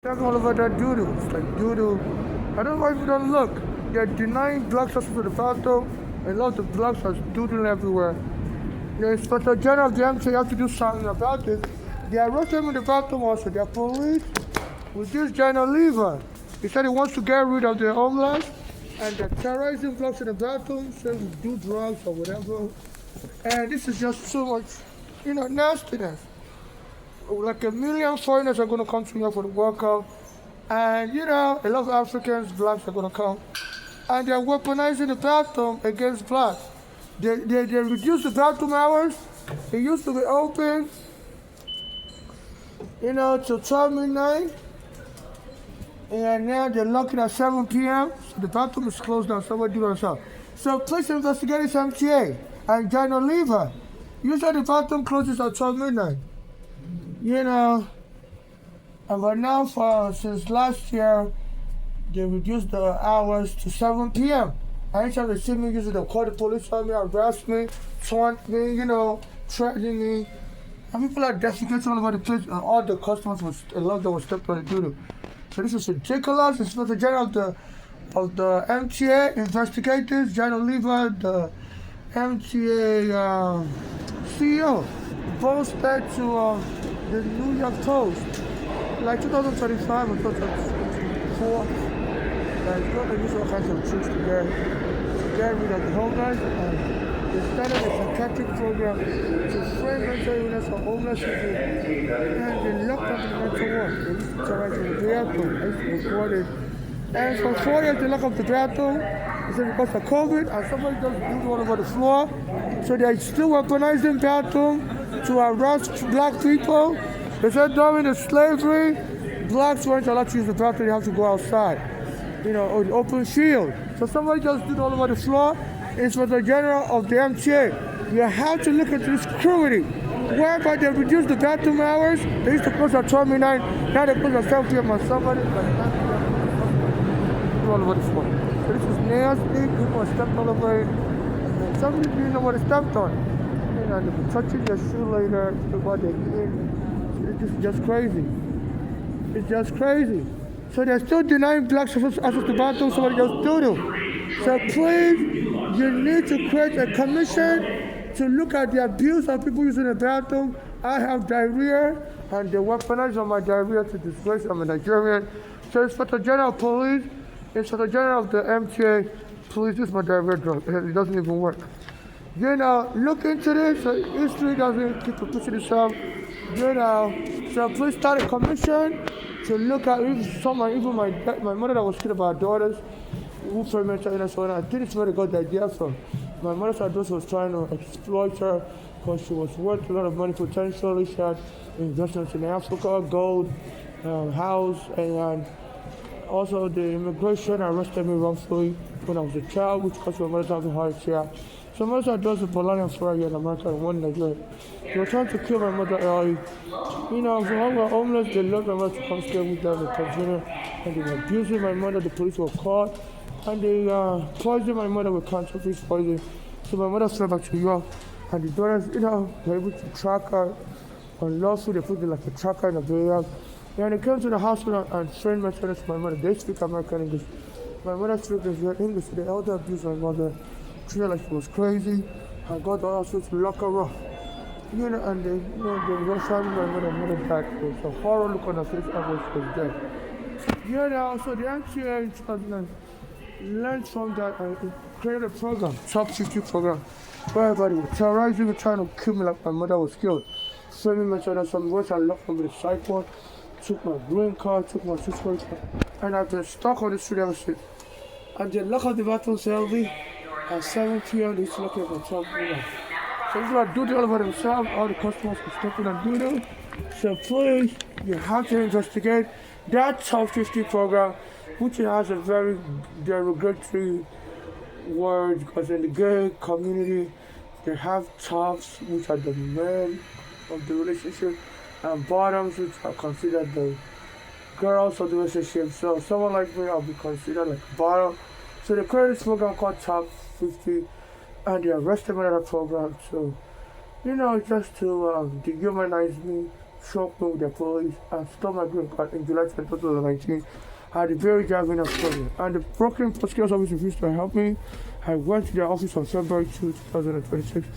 Talking all about that doo-doo. It's like doo-doo. I don't know if you don't look. They're denying black access to the bathroom. A lot of blacks are doodling everywhere. The Inspector General of the MTA have to do something about this. They arrested him in the bathroom also. Their police with this giant lever. He said he wants to get rid of the homeless and the terrorizing blacks in the bathroom, saying we do drugs or whatever. And this is just so much, nastiness. Like a million foreigners are going to come to here for the World Cup. And, a lot of Africans, blacks are going to come. And they're weaponizing the bathroom against blacks. They reduced the bathroom hours. It used to be open, till 12 midnight. And now they're locking at 7 p.m. So the bathroom is closed down. Somebody do it yourself. So please investigate this MTA and Gina Lever. Usually the bathroom closes at 12 midnight. And but now since last year, they reduced the hours to 7 p.m. Anytime they see me, usually they'll call the police on me, arrest me, taunt me, threatening me. And people are defecating all over the place, and all the customers a lot of them were stepped on the doodle. So this is ridiculous. It's not the general of the MTA investigators, General Lever, the MTA CEO, posted to the New York Post, like 2025 or 2024, that it's going to use all kinds of tricks to get rid of the homeless. And they started a psychiatric program to frame mental illness for homeless people. And they locked up in the mental ward. They used to terrorize in the bathroom. I used to record it. And for 4 years, they locked up the bathroom. They said because of COVID, and somebody just do all over the floor. So they're still weaponizing bathroom to arrest black people. They said during the slavery, blacks weren't allowed to use the bathroom, they have to go outside, or the open field. So somebody just did all over the floor. It's for the general of the MTA. You have to look at this cruelty, whereby they reduced the bathroom hours. They used to close at 12 midnight, now they close at 7 p.m. on somebody all over the floor. So this is nasty. People are stepped all over it. And some people didn't know what they stepped on. They'll be touching their shoe later, what they're eating. It's just crazy. It's just crazy. So they're still denying blacks access to the bathroom, somebody else do. So please, you need to create a commission to look at the abuse of people using the bathroom. I have diarrhea, and they weaponize on my diarrhea to disgrace I'm a Nigerian. So Inspector General of Police, Inspector General of the MTA, please, this is my diarrhea drug. It doesn't even work. Look into this. History doesn't keep repeating itself. So please start a commission to look at if someone, even my mother that was killed by her daughters, who mental illness, I think it's where they got the idea from. My mother's address was trying to exploit her because she was worth a lot of money potentially. She had investments in Africa, gold, house, and also the immigration arrested me wrongfully when I was a child, which caused my mother to have a heart attack. So my mother address was Bologna for a year in America and one Nigeria. They were trying to kill my mother early. So when we were homeless, they loved my mother to come stay with them in Tanzania. And they were abusing my mother. The police were caught. And they poisoned my mother with cancer poison. So my mother fled back to New York. And the daughters, were able to track her on lawsuit. They put like a tracker in the burial. And they came to the hospital and trained my parents to my mother. They speak American English. My mother speaks English. They elder abused my mother. Treated her like she was crazy. I got the hospital to lock her up. And they rushed my mother died. It was a horror look on her face and she was dead. So the MTA in 2009 learned from that and created a program, Top 50 program, where everybody was terrorizing me, trying to kill me like my mother was killed. Framing my child, some words I locked me with a sideboard, took my green card, took my security card, and I've been stuck on the street ever since. And they lock up the bathroom cell at 7 p.m. They used to lock it at 12 p.m. So people are doing it all over themselves, all the customers can step in and do it. So please, you have to investigate that Top 50 program, which has a very derogatory word, because in the gay community, they have tops, which are the men of the relationship, and bottoms, which are considered the girls of the relationship. So someone like me, I'll be considered like a bottom. So they created this program called Top 50, and they arrested me at that program. So, just to dehumanize me, choked me with their police and stole my green card in July 2019. I had a very driving of problem. And the Brooklyn Prosecutor's Office refused to help me. I went to their office on February 2, 2026,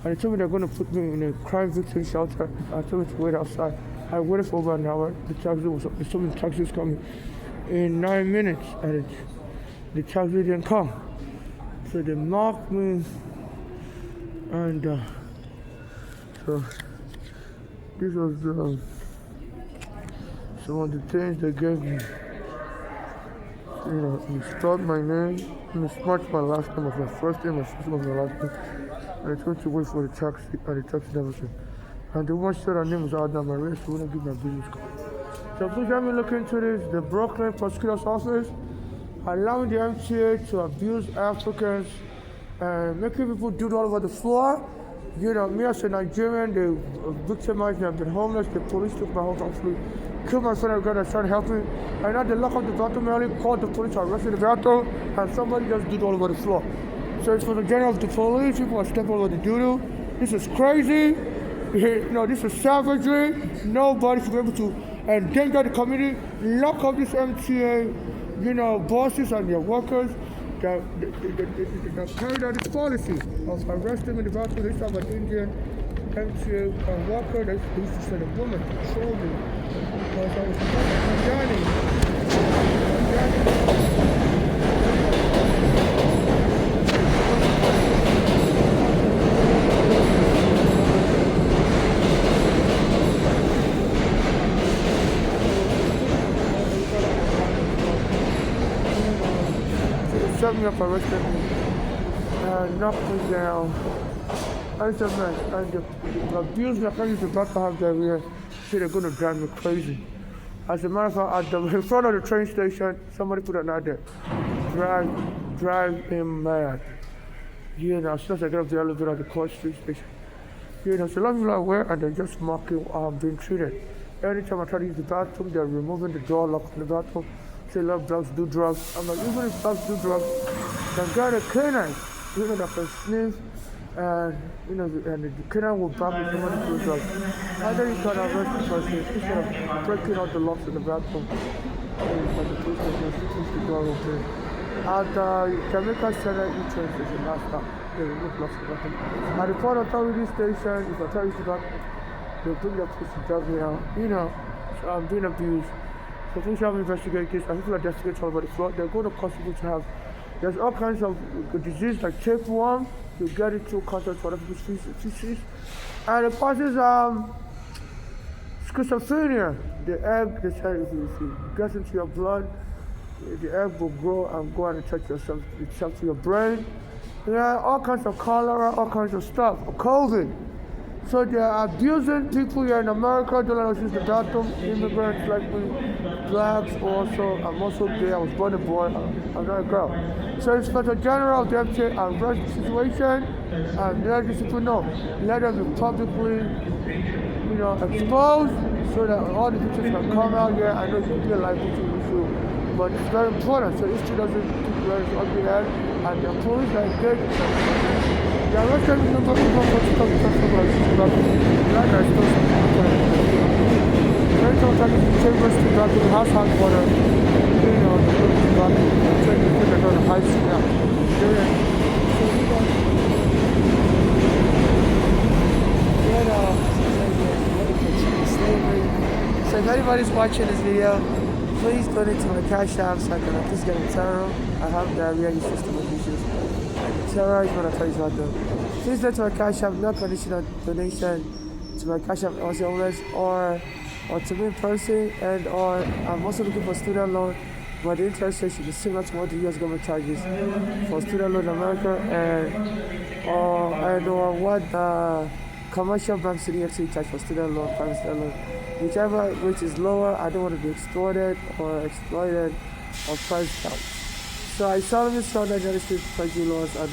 and they told me they're going to put me in a crime victim shelter. I told me to wait outside. I waited for over an hour. They told me the taxi was coming in 9 minutes, and the taxi didn't come. So they marked me, and so this was some of the things they gave me. He spelled my name, and he smudged my last name of my first name, my first name of my last name, and I told him to wait for the taxi, and the taxi never came. And the woman said her name was Adna Maria, so she wouldn't give my business card. So please let me look into this. The Brooklyn Prosecutor's Office allowing the MTA to abuse Africans and making people do it all over the floor. Me as a Nigerian, they victimized me. I've been homeless. The police took my whole country, killed my son and God, and tried to help me. And now they lock up the bathroom early, called the police, arrested the bathroom, and somebody just did it all over the floor. So it's for the general of the police. People are stepping over the doo-doo. This is crazy. This is savagery. Nobody should be able to endanger the community. Lock up this MTA, bosses and their workers that carried out this policy of arresting in the bathroom. They have an Indian MTA worker that used to send a woman to control me because I was shut me up, arrested me, and knocked me down. I said, man, and the abuse me, I can't use the back to have diarrhea. They're going to drive me crazy. As a matter of fact, in front of the train station, somebody put an ad there. Drive him mad. As soon as I get off the elevator at the Court Street station. So a lot of people are aware and they're just mocking how I'm being treated. Anytime I try to use the bathroom, they're removing the door lock from the bathroom. Say, love drugs, do drugs. I'm like, even if drugs do drugs, then get a canine, that can sniff, and the canine will bump if somebody do drugs. And then you can arrest the person instead of breaking out the locks in the bathroom. The police station, keeps the door open. At Jamaica Center train station, last stop, they remove locks in the bathroom. At the Port Authority station, if I tell you to that, they'll bring their police to drive me out. So I'm being abused. So police have investigated this, and people are investigating all over the floor. They're going to cause people to have, there's all kinds of disease like tapeworm. You get it through contact with other people's feces. And it causes schizophrenia. The egg, they said, if it gets into your blood, the egg will grow and go and attach itself to your brain. All kinds of cholera, all kinds of stuff, COVID. So they're abusing people here in America. Don't let us use the bathroom. Immigrants like me, blacks also. I'm also gay. I was born a boy. I'm not a girl. So Inspector General of the MTA arrest the situation and let these people know. Let them be publicly, exposed so that all the pictures can come out here. I know you can be a live picture issue, but it's very important. So history doesn't keep wearing its ugly head, and the police are engaged. The arrested number of people to talk about like I still very sometimes the chambers to go to the house hot water, the train to go to high school now. So if anybody's watching this video, please donate to my cash app so I can at least get a terror. I have diarrhea system issues. Terror is what I tell you about them. Please donate to my cash app, not conditional donation to my cash app also or to me in person, and or I'm also looking for student loan, but the interest rate should be similar to what the US government charges for student loan in America, and or what the commercial banks in the UK charge for student loan, private student loan. Whichever rate is lower, I don't want to be extorted or exploited or priced out. So I solemnly swear that the United States treasury laws and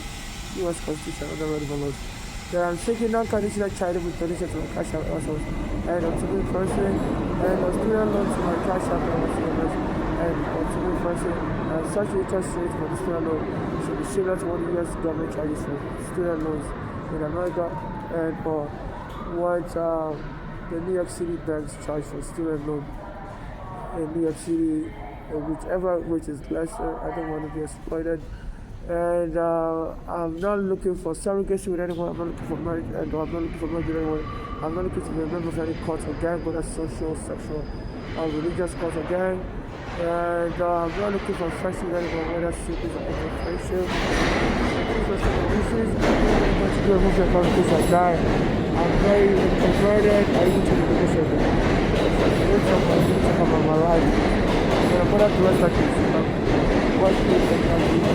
U.S. Constitution and other relevant laws that I'm seeking non-conditional charitable donation to my cash app also, and to me person, and a student loan to my cash app and to me person, and such interest rate for the student loan should be similar to what the U.S. government charges for student loans in America, and for what the New York City bank's charge for student loan in New York City, whichever which is lesser. I don't want to be exploited. And I'm not looking for surrogacy with anyone. I'm not looking for marriage, and I'm not looking for marriage with anyone. I'm not looking to be a member of any cult or gang, whether social, sexual, or religious cult or gang. And I'm not looking for friendship with anyone, whether siblings or friendship. This is going to do a movie about this I die. I'm very introverted. I need to be this of my life. And I'm going to rest like this. What is the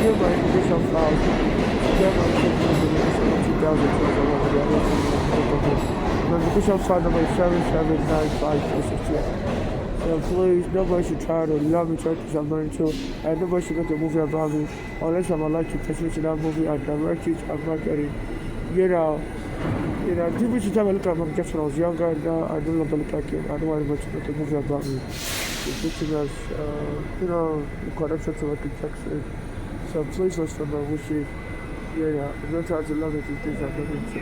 give my invitation files to get my invitation of 2012 my invitation file number is 7795468. So please, nobody should try to love me churches I'm going to, and nobody should make a movie about me unless I'm allowed to take me to that movie and direct it and marketing. People should tell me look at my just when I was younger, and now I don't look like it. I don't want anybody to make a movie about me. Ridiculous, the connection to Michael Jackson. So please listen to my wishes. I'm not trying to love it, these things I'm not into.